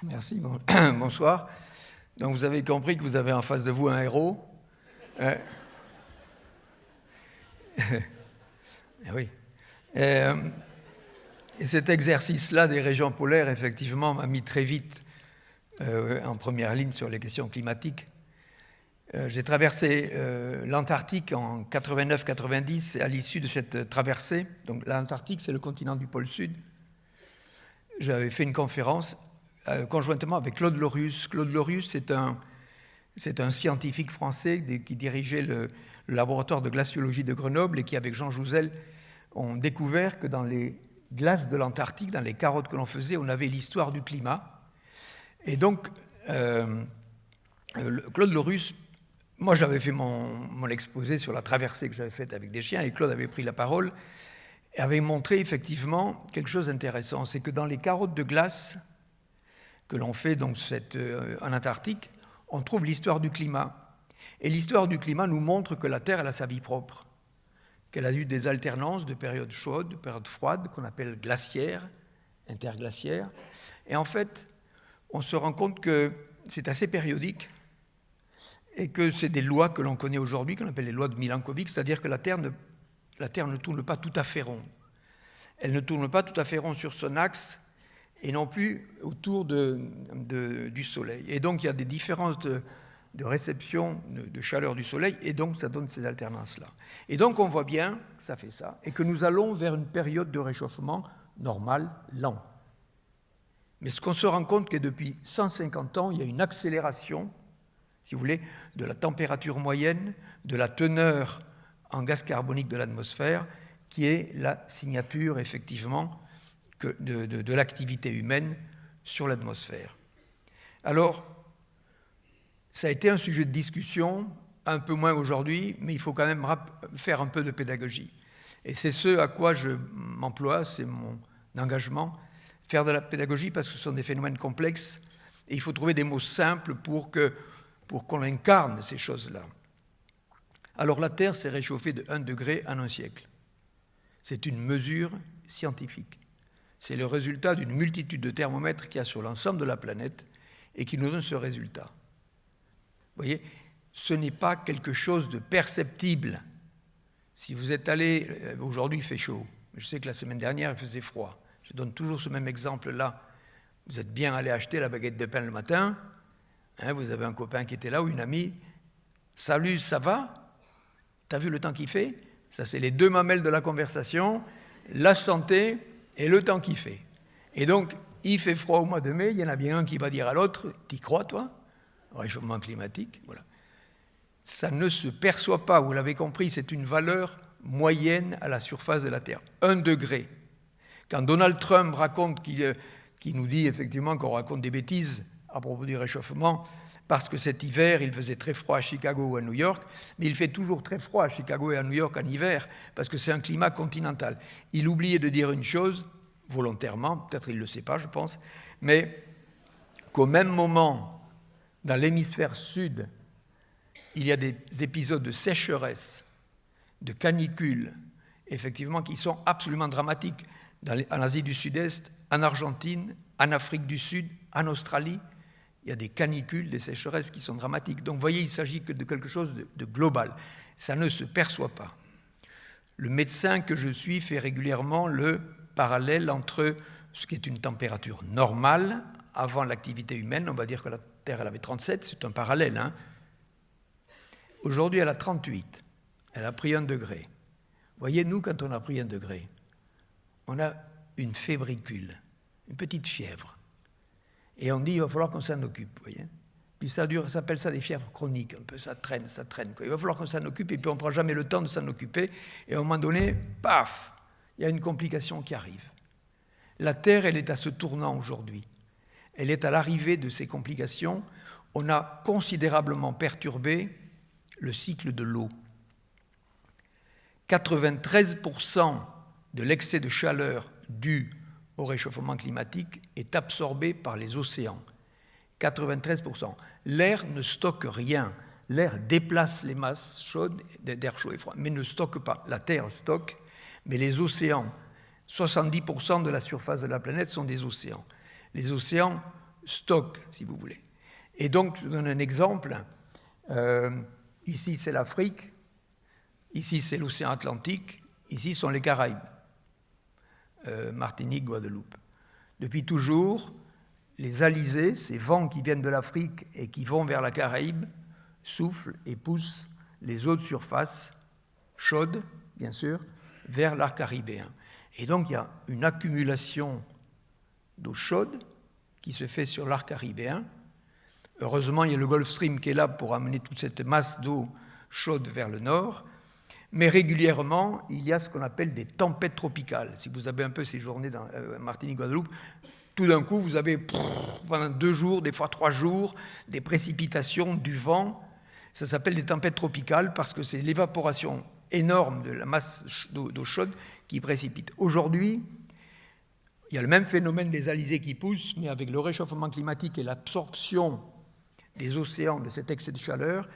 Merci, bonsoir. Donc vous avez compris que vous avez en face de vous un héros. Oui. Et cet exercice-là des régions polaires, effectivement, m'a mis très vite en première ligne sur les questions climatiques. J'ai traversé l'Antarctique en 89-90 à l'issue de cette traversée. Donc l'Antarctique, c'est le continent du pôle sud. J'avais fait une conférence conjointement avec Claude Lorius. Claude Lorius, c'est un scientifique français qui dirigeait le laboratoire de glaciologie de Grenoble et qui, avec Jean Jouzel, ont découvert que dans les glaces de l'Antarctique, dans les carottes que l'on faisait, on avait l'histoire du climat. Et donc, Claude Lorius, moi j'avais fait mon exposé sur la traversée que j'avais faite avec des chiens, et Claude avait pris la parole et avait montré effectivement quelque chose d'intéressant. C'est que dans les carottes de glace que l'on fait donc en Antarctique, on trouve l'histoire du climat. Et l'histoire du climat nous montre que la Terre, elle a sa vie propre, qu'elle a eu des alternances de périodes chaudes, de périodes froides, qu'on appelle glaciaires, interglaciaires. Et en fait, on se rend compte que c'est assez périodique et que c'est des lois que l'on connaît aujourd'hui, qu'on appelle les lois de Milankovitch, c'est-à-dire que la Terre ne tourne pas tout à fait rond. Elle ne tourne pas tout à fait rond sur son axe et non plus autour du Soleil. Et donc, il y a des différences de réception de chaleur du Soleil, et donc ça donne ces alternances-là. Et donc, on voit bien que ça fait ça, et que nous allons vers une période de réchauffement normal, lent. Mais ce qu'on se rend compte, c'est que depuis 150 ans, il y a une accélération, si vous voulez, de la température moyenne, de la teneur en gaz carbonique de l'atmosphère, qui est la signature, effectivement, de l'activité humaine sur l'atmosphère. Alors, ça a été un sujet de discussion, un peu moins aujourd'hui, mais il faut quand même faire un peu de pédagogie. Et c'est ce à quoi je m'emploie, c'est mon engagement, faire de la pédagogie parce que ce sont des phénomènes complexes et il faut trouver des mots simples pour qu'on incarne ces choses-là. Alors la Terre s'est réchauffée de 1 degré en un siècle. C'est une mesure scientifique. C'est le résultat d'une multitude de thermomètres qu'il y a sur l'ensemble de la planète et qui nous donne ce résultat. Vous voyez, ce n'est pas quelque chose de perceptible. Si vous êtes allé, aujourd'hui il fait chaud, je sais que la semaine dernière il faisait froid. Je donne toujours ce même exemple-là. Vous êtes bien allé acheter la baguette de pain le matin, vous avez un copain qui était là ou une amie. Salut, ça va? T'as vu le temps qu'il fait? Ça, c'est les deux mamelles de la conversation, la santé et le temps qu'il fait. Et donc, il fait froid au mois de mai, il y en a bien un qui va dire à l'autre, t'y crois, toi? Réchauffement climatique, voilà. Ça ne se perçoit pas, vous l'avez compris, c'est une valeur moyenne à la surface de la Terre. 1 degré. Quand Donald Trump raconte qu'il nous dit effectivement qu'on raconte des bêtises à propos du réchauffement, parce que cet hiver, il faisait très froid à Chicago ou à New York, mais il fait toujours très froid à Chicago et à New York en hiver, parce que c'est un climat continental. Il oubliait de dire une chose, volontairement, peut-être il ne le sait pas, je pense, mais qu'au même moment, dans l'hémisphère sud, il y a des épisodes de sécheresse, de canicule, effectivement, qui sont absolument dramatiques en Asie du Sud-Est, en Argentine, en Afrique du Sud, en Australie. Il y a des canicules, des sécheresses qui sont dramatiques. Donc, vous voyez, il s'agit de quelque chose de global. Ça ne se perçoit pas. Le médecin que je suis fait régulièrement le parallèle entre ce qui est une température normale avant l'activité humaine. On va dire que la Terre, elle avait 37, c'est un parallèle. Aujourd'hui, elle a 38. Elle a pris 1 degré. Vous voyez, nous, quand on a pris 1 degré, on a une fébricule, une petite fièvre. Et on dit, il va falloir qu'on s'en occupe, vous voyez. Puis ça s'appelle ça des fièvres chroniques, un peu, ça traîne, quoi. Il va falloir qu'on s'en occupe, et puis on ne prend jamais le temps de s'en occuper. Et à un moment donné, paf, il y a une complication qui arrive. La Terre, elle est à ce tournant aujourd'hui. Elle est à l'arrivée de ces complications. On a considérablement perturbé le cycle de l'eau. 93% de l'excès de chaleur dû au réchauffement climatique est absorbé par les océans. 93%. L'air ne stocke rien. L'air déplace les masses chaudes, d'air chaud et froid, mais ne stocke pas. La Terre stocke, mais les océans, 70% de la surface de la planète sont des océans. Les océans stock, si vous voulez. Et donc, je vous donne un exemple. Ici, c'est l'Afrique. Ici, c'est l'océan Atlantique. Ici sont les Caraïbes. Martinique, Guadeloupe. Depuis toujours, les alizés, ces vents qui viennent de l'Afrique et qui vont vers la Caraïbe, soufflent et poussent les eaux de surface, chaudes, bien sûr, vers l'arc caribéen. Et donc, il y a une accumulation d'eau chaude qui se fait sur l'arc caribéen. Heureusement, il y a le Gulf Stream qui est là pour amener toute cette masse d'eau chaude vers le nord. Mais régulièrement, il y a ce qu'on appelle des tempêtes tropicales. Si vous avez un peu séjourné dans Martinique, Guadeloupe, tout d'un coup, vous avez pendant 2 jours, des fois 3 jours, des précipitations, du vent. Ça s'appelle des tempêtes tropicales parce que c'est l'évaporation énorme de la masse d'eau chaude qui précipite. Aujourd'hui, il y a le même phénomène des alizés qui poussent, mais avec le réchauffement climatique et l'absorption des océans de cet excès de chaleur,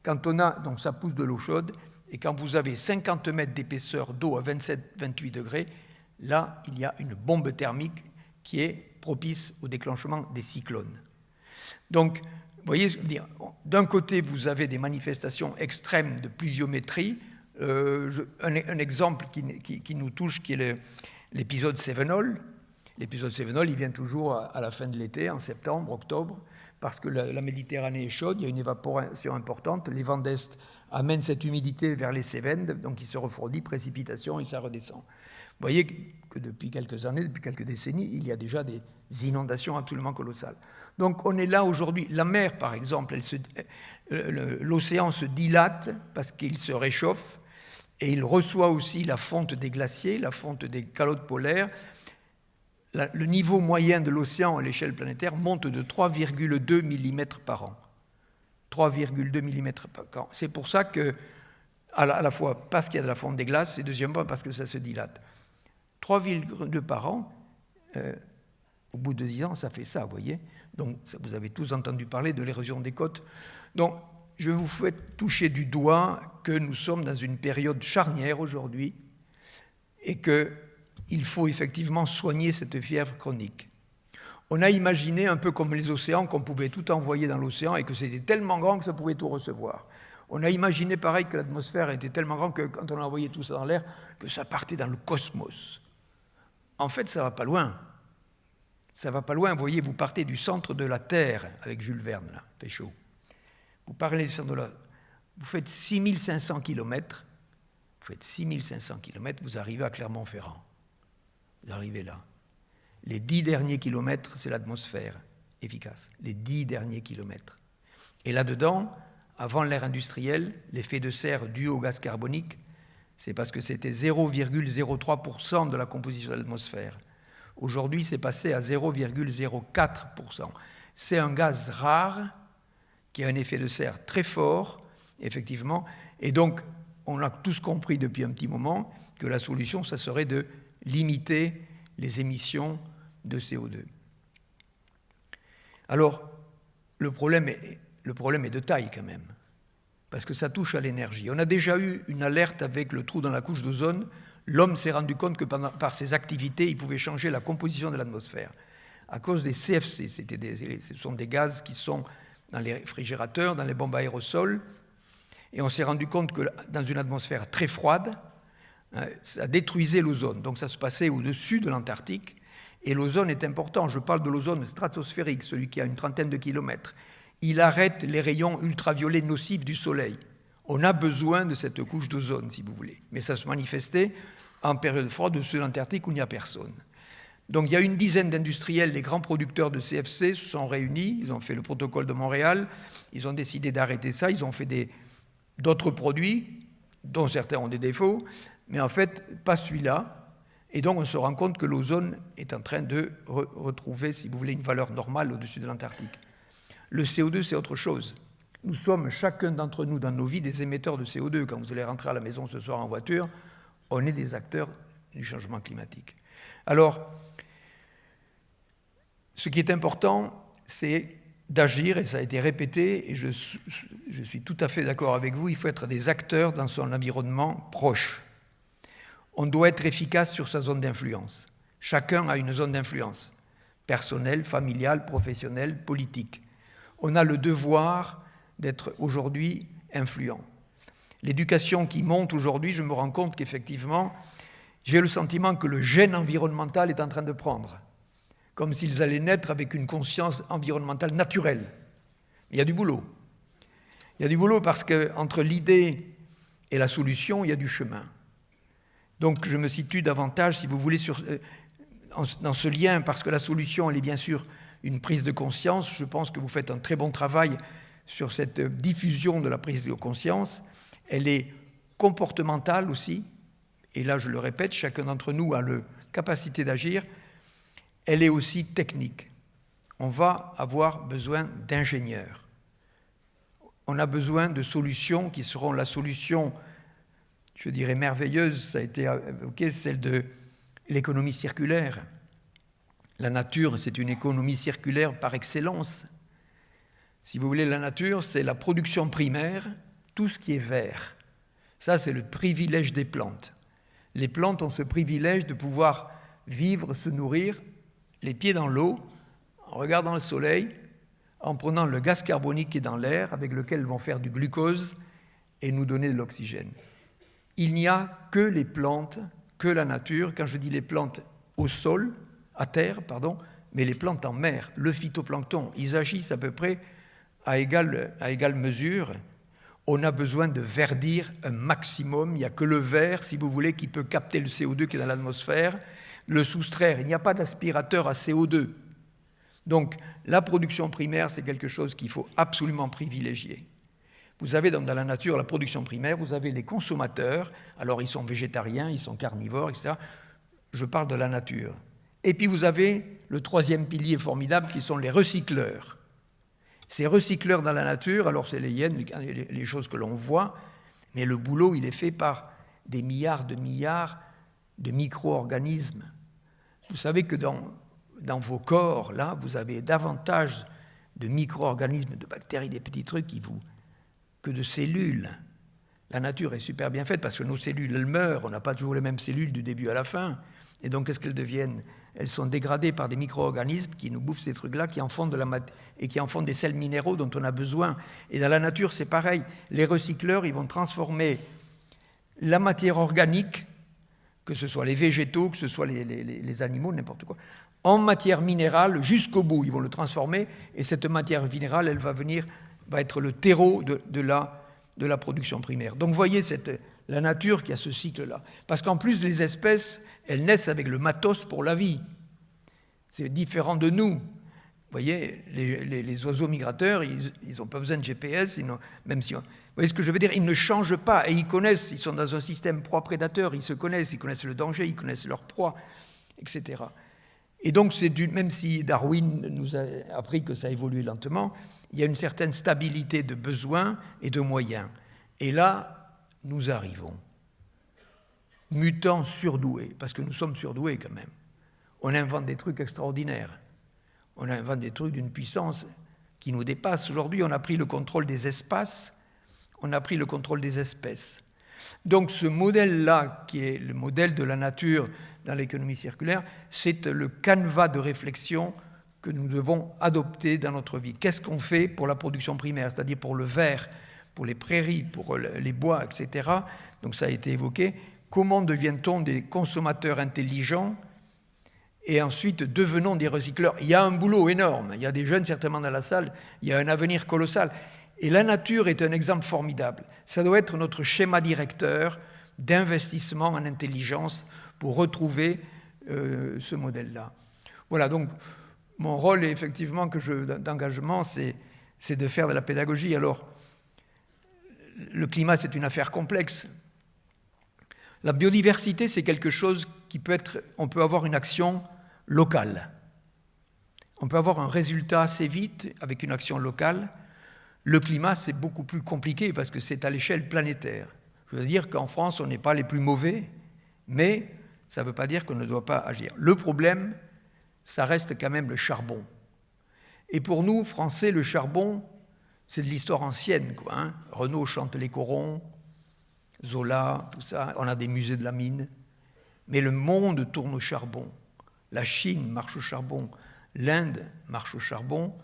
quand on a, donc ça pousse de l'eau chaude, et quand vous avez 50 mètres d'épaisseur d'eau à 27-28 degrés, là, il y a une bombe thermique qui est propice au déclenchement des cyclones. Donc, vous voyez, d'un côté, vous avez des manifestations extrêmes de pluviométrie. Un exemple qui nous touche, qui est l'épisode Cévenol. L'épisode Cévenol, il vient toujours à la fin de l'été, en septembre, octobre, parce que la Méditerranée est chaude, il y a une évaporation importante, les vents d'Est amènent cette humidité vers les Cévennes, donc il se refroidit, précipitation, et ça redescend. Vous voyez que depuis quelques années, depuis quelques décennies, il y a déjà des inondations absolument colossales. Donc on est là aujourd'hui. La mer, par exemple, l'océan se dilate parce qu'il se réchauffe et il reçoit aussi la fonte des glaciers, la fonte des calottes polaires. Le niveau moyen de l'océan à l'échelle planétaire monte de 3,2 mm par an. 3,2 mm par an. C'est pour ça que, à la fois parce qu'il y a de la fonte des glaces, et deuxièmement parce que ça se dilate. 3,2 par an, au bout de 10 ans, ça fait ça, vous voyez. Donc, vous avez tous entendu parler de l'érosion des côtes. Donc, je vous fais toucher du doigt que nous sommes dans une période charnière aujourd'hui et qu'il faut effectivement soigner cette fièvre chronique. On a imaginé, un peu comme les océans, qu'on pouvait tout envoyer dans l'océan et que c'était tellement grand que ça pouvait tout recevoir. On a imaginé, pareil, que l'atmosphère était tellement grande que quand on a envoyé tout ça dans l'air, que ça partait dans le cosmos. En fait, ça ne va pas loin. Ça ne va pas loin. Vous voyez, vous partez du centre de la Terre, avec Jules Verne, là, il fait chaud. Vous parlez du centre de la Terre. Vous faites 6500 km. Vous faites 6500 km, vous arrivez à Clermont-Ferrand. Vous arrivez là. Les 10 derniers kilomètres, c'est l'atmosphère efficace. Les 10 derniers kilomètres. Et là-dedans, avant l'ère industrielle, l'effet de serre dû au gaz carbonique, c'est parce que c'était 0,03% de la composition de l'atmosphère. Aujourd'hui, c'est passé à 0,04%. C'est un gaz rare qui a un effet de serre très fort, effectivement. Et donc, on a tous compris depuis un petit moment que la solution, ça serait de limiter les émissions de CO2. Alors, le problème est de taille quand même, parce que ça touche à l'énergie. On a déjà eu une alerte avec le trou dans la couche d'ozone. L'homme s'est rendu compte que par ses activités, il pouvait changer la composition de l'atmosphère. À cause des CFC, ce sont des gaz qui sont dans les réfrigérateurs, dans les bombes à aérosols, et on s'est rendu compte que dans une atmosphère très froide, ça détruisait l'ozone. Donc ça se passait au-dessus de l'Antarctique, et l'ozone est important. Je parle de l'ozone stratosphérique, celui qui a une trentaine de kilomètres. Il arrête les rayons ultraviolets nocifs du Soleil. On a besoin de cette couche d'ozone, si vous voulez. Mais ça se manifestait en période froide au-dessus de l'Antarctique où il n'y a personne. Donc il y a une dizaine d'industriels, les grands producteurs de CFC se sont réunis, ils ont fait le protocole de Montréal, ils ont décidé d'arrêter ça, ils ont fait d'autres produits, dont certains ont des défauts, mais en fait, pas celui-là. Et donc on se rend compte que l'ozone est en train de retrouver, si vous voulez, une valeur normale au-dessus de l'Antarctique. Le CO2, c'est autre chose. Nous sommes, chacun d'entre nous, dans nos vies, des émetteurs de CO2. Quand vous allez rentrer à la maison ce soir en voiture, on est des acteurs du changement climatique. Alors, ce qui est important, c'est d'agir, et ça a été répété, et je suis tout à fait d'accord avec vous, il faut être des acteurs dans son environnement proche. On doit être efficace sur sa zone d'influence. Chacun a une zone d'influence. personnel, familial, professionnel, politique. On a le devoir d'être aujourd'hui influent. L'éducation qui monte aujourd'hui, je me rends compte qu'effectivement, j'ai le sentiment que le gène environnemental est en train de prendre, comme s'ils allaient naître avec une conscience environnementale naturelle. Il y a du boulot. Il y a du boulot parce qu'entre l'idée et la solution, il y a du chemin. Donc je me situe davantage, si vous voulez, dans ce lien, parce que la solution, elle est bien sûr une prise de conscience. Je pense que vous faites un très bon travail sur cette diffusion de la prise de conscience. Elle est comportementale aussi, et là je le répète, chacun d'entre nous a la capacité d'agir. Elle est aussi technique. On va avoir besoin d'ingénieurs. On a besoin de solutions qui seront la solution, je dirais merveilleuse, ça a été évoqué, celle de l'économie circulaire. La nature, c'est une économie circulaire par excellence. Si vous voulez, la nature, c'est la production primaire, tout ce qui est vert. Ça, c'est le privilège des plantes. Les plantes ont ce privilège de pouvoir vivre, se nourrir, les pieds dans l'eau, en regardant le soleil, en prenant le gaz carbonique qui est dans l'air, avec lequel elles vont faire du glucose et nous donner de l'oxygène. Il n'y a que les plantes, que la nature, quand je dis les plantes au sol, à terre, pardon, mais les plantes en mer, le phytoplancton, ils agissent à peu près à égale mesure. On a besoin de verdir un maximum. Il n'y a que le verre, si vous voulez, qui peut capter le CO2 qui est dans l'atmosphère, le soustraire. Il n'y a pas d'aspirateur à CO2. Donc, la production primaire, c'est quelque chose qu'il faut absolument privilégier. Vous avez dans la nature la production primaire, vous avez les consommateurs, alors ils sont végétariens, ils sont carnivores, etc. Je parle de la nature. Et puis vous avez le troisième pilier formidable qui sont les recycleurs. Ces recycleurs dans la nature, alors c'est les hyènes, les choses que l'on voit, mais le boulot, il est fait par des milliards de micro-organismes. Vous savez que dans vos corps, là, vous avez davantage de micro-organismes, de bactéries, des petits trucs que de cellules. La nature est super bien faite parce que nos cellules, elles meurent, on n'a pas toujours les mêmes cellules du début à la fin. Et donc, qu'est-ce qu'elles deviennent? Elles sont dégradées par des micro-organismes qui nous bouffent ces trucs-là, qui en font des sels minéraux dont on a besoin. Et dans la nature, c'est pareil. Les recycleurs, ils vont transformer la matière organique, que ce soit les végétaux, que ce soit les animaux, n'importe quoi, en matière minérale jusqu'au bout. Ils vont le transformer et cette matière minérale, elle va être le terreau de la production primaire. Donc vous voyez la nature qui a ce cycle-là. Parce qu'en plus, les espèces, elles naissent avec le matos pour la vie. C'est différent de nous. Vous voyez, les oiseaux migrateurs, ils n'ont pas besoin de GPS, même si... Vous voyez ce que je veux dire? Ils ne changent pas et ils connaissent, ils sont dans un système proie-prédateur, ils se connaissent, ils connaissent le danger, ils connaissent leur proie, etc. Et donc, même si Darwin nous a appris que ça évolue lentement, il y a une certaine stabilité de besoins et de moyens. Et là, nous arrivons. Mutants surdoués, parce que nous sommes surdoués quand même. On invente des trucs extraordinaires. On invente des trucs d'une puissance qui nous dépasse. Aujourd'hui, on a pris le contrôle des espaces, on a pris le contrôle des espèces. Donc ce modèle-là, qui est le modèle de la nature dans l'économie circulaire, c'est le canevas de réflexion que nous devons adopter dans notre vie. Qu'est-ce qu'on fait pour la production primaire, c'est-à-dire pour le verre, pour les prairies, pour les bois, etc. Donc ça a été évoqué. Comment devient-on des consommateurs intelligents et ensuite devenons des recycleurs? Il y a un boulot énorme, il y a des jeunes certainement dans la salle, il y a un avenir colossal. Et la nature est un exemple formidable. Ça doit être notre schéma directeur d'investissement en intelligence pour retrouver ce modèle-là. Voilà, donc mon rôle, effectivement, d'engagement, c'est de faire de la pédagogie. Alors, le climat, c'est une affaire complexe. La biodiversité, c'est quelque chose qui on peut avoir une action locale. On peut avoir un résultat assez vite avec une action locale. Le climat, c'est beaucoup plus compliqué parce que c'est à l'échelle planétaire. Je veux dire qu'en France, on n'est pas les plus mauvais, mais ça ne veut pas dire qu'on ne doit pas agir. Le problème, ça reste quand même le charbon. Et pour nous, Français, le charbon, c'est de l'histoire ancienne, quoi, hein. Renaud chante les corons, Zola, tout ça, on a des musées de la mine. Mais le monde tourne au charbon. La Chine marche au charbon. L'Inde marche au charbon.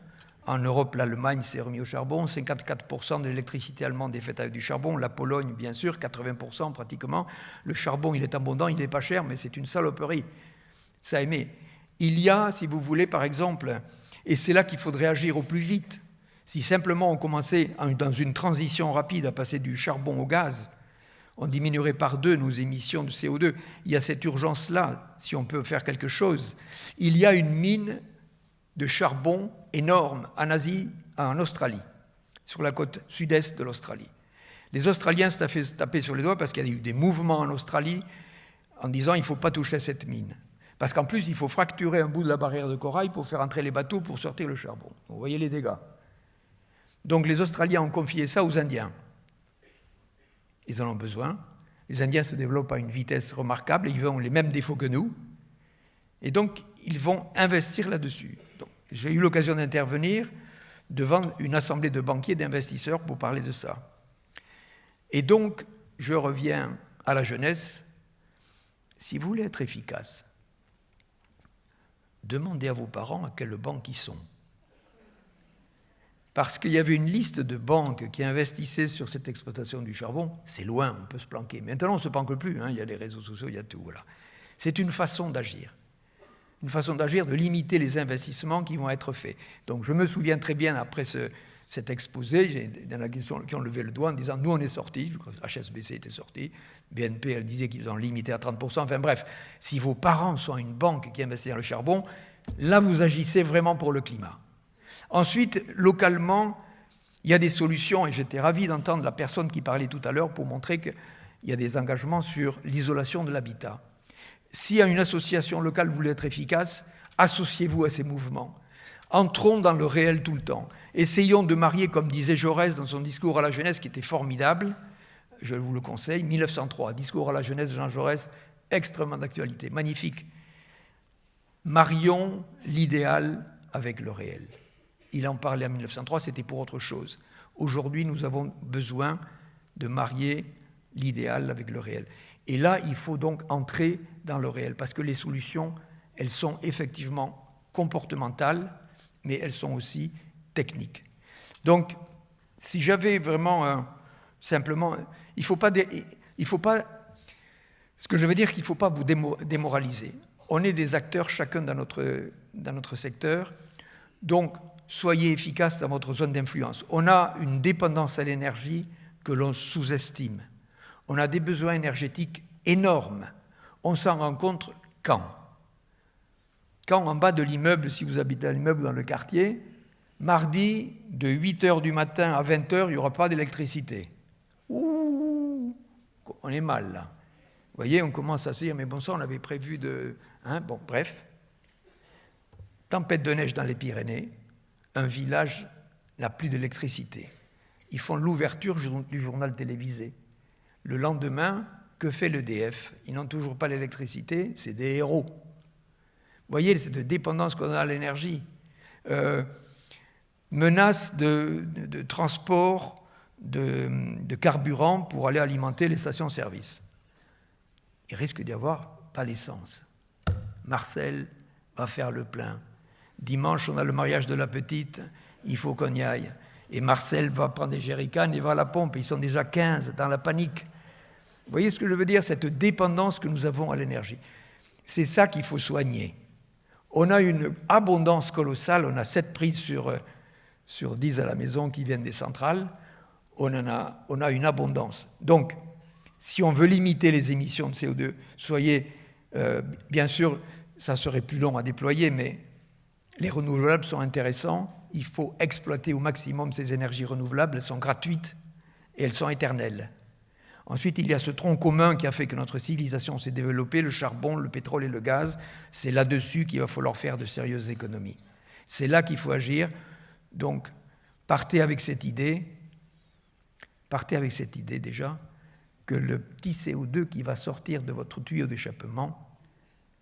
En Europe, l'Allemagne s'est remis au charbon. 54% de l'électricité allemande est faite avec du charbon. La Pologne, bien sûr, 80% pratiquement. Le charbon, il est abondant, il n'est pas cher, mais c'est une saloperie. Ça émet. Il y a, si vous voulez, par exemple, et c'est là qu'il faudrait agir au plus vite, si simplement on commençait dans une transition rapide à passer du charbon au gaz, on diminuerait par 2 nos émissions de CO2. Il y a cette urgence-là, si on peut faire quelque chose. Il y a une mine de charbon énorme en Asie, en Australie, sur la côte sud-est de l'Australie. Les Australiens se fait taper sur les doigts parce qu'il y a eu des mouvements en Australie en disant il ne faut pas toucher à cette mine. Parce qu'en plus, il faut fracturer un bout de la barrière de corail pour faire entrer les bateaux pour sortir le charbon. Vous voyez les dégâts. Donc les Australiens ont confié ça aux Indiens. Ils en ont besoin. Les Indiens se développent à une vitesse remarquable, ils ont les mêmes défauts que nous. Et donc, ils vont investir là-dessus. Donc, j'ai eu l'occasion d'intervenir devant une assemblée de banquiers, d'investisseurs pour parler de ça. Et donc, je reviens à la jeunesse. Si vous voulez être efficace, demandez à vos parents à quelle banque ils sont. Parce qu'il y avait une liste de banques qui investissaient sur cette exploitation du charbon. C'est loin, on peut se planquer. Maintenant, on ne se planque plus, il y a les réseaux sociaux, il y a tout. Voilà. C'est une façon d'agir. Une façon d'agir, de limiter les investissements qui vont être faits. Donc je me souviens très bien, après cet exposé, il y en a qui ont levé le doigt en disant « nous, on est sortis », HSBC était sorti, BNP, elle disait qu'ils ont limité à 30%. Enfin bref, si vos parents sont une banque qui investit dans le charbon, là, vous agissez vraiment pour le climat. Ensuite, localement, il y a des solutions, et j'étais ravi d'entendre la personne qui parlait tout à l'heure pour montrer qu'il y a des engagements sur l'isolation de l'habitat. Si une association locale voulait être efficace, associez-vous à ces mouvements. Entrons dans le réel tout le temps. Essayons de marier, comme disait Jaurès dans son discours à la jeunesse, qui était formidable, je vous le conseille, 1903, discours à la jeunesse de Jean Jaurès, extrêmement d'actualité, magnifique. Marions l'idéal avec le réel. Il en parlait en 1903, c'était pour autre chose. Aujourd'hui, nous avons besoin de marier l'idéal avec le réel. Et là, il faut donc entrer dans le réel, parce que les solutions, elles sont effectivement comportementales, mais elles sont aussi techniques. Donc, si j'avais vraiment simplement... Il faut pas... Ce que je veux dire, c'est qu'il ne faut pas vous démoraliser. On est des acteurs, chacun dans notre secteur, donc soyez efficaces dans votre zone d'influence. On a une dépendance à l'énergie que l'on sous-estime. On a des besoins énergétiques énormes. On s'en rend compte quand en bas de l'immeuble, si vous habitez à l'immeuble dans le quartier, mardi, de 8h du matin à 20h, il n'y aura pas d'électricité. Ouh, on est mal, là. Vous voyez, on commence à se dire, mais bon sang, on avait prévu de... Bon, bref. Tempête de neige dans les Pyrénées, un village n'a plus d'électricité. Ils font l'ouverture du journal télévisé. Le lendemain, que fait l'EDF? Ils n'ont toujours pas l'électricité, c'est des héros. Vous voyez, cette dépendance qu'on a à l'énergie. Menace de transport de carburant pour aller alimenter les stations-service. Il risque d'y avoir pas d'essence. Marcel va faire le plein. Dimanche, on a le mariage de la petite, il faut qu'on y aille. Et Marcel va prendre des jerrycans et va à la pompe. Ils sont déjà 15 dans la panique. Vous voyez ce que je veux dire? Cette dépendance que nous avons à l'énergie. C'est ça qu'il faut soigner. On a une abondance colossale. On a 7 prises sur 10 à la maison qui viennent des centrales. On a une abondance. Donc, si on veut limiter les émissions de CO2, soyez... bien sûr, ça serait plus long à déployer, mais les renouvelables sont intéressants. Il faut exploiter au maximum ces énergies renouvelables. Elles sont gratuites et elles sont éternelles. Ensuite, il y a ce tronc commun qui a fait que notre civilisation s'est développée, le charbon, le pétrole et le gaz. C'est là-dessus qu'il va falloir faire de sérieuses économies. C'est là qu'il faut agir. Donc, partez avec cette idée déjà, que le petit CO2 qui va sortir de votre tuyau d'échappement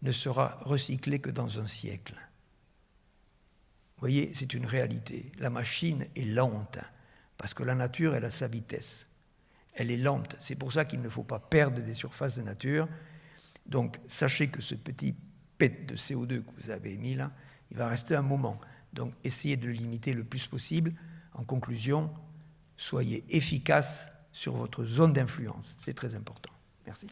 ne sera recyclé que dans un siècle. Vous voyez, c'est une réalité. La machine est lente, parce que la nature, elle a sa vitesse. Elle est lente. C'est pour ça qu'il ne faut pas perdre des surfaces de nature. Donc, sachez que ce petit pet de CO2 que vous avez mis là, Il va rester un moment. Donc, essayez de le limiter le plus possible. En conclusion, soyez efficace sur votre zone d'influence. C'est très important. Merci.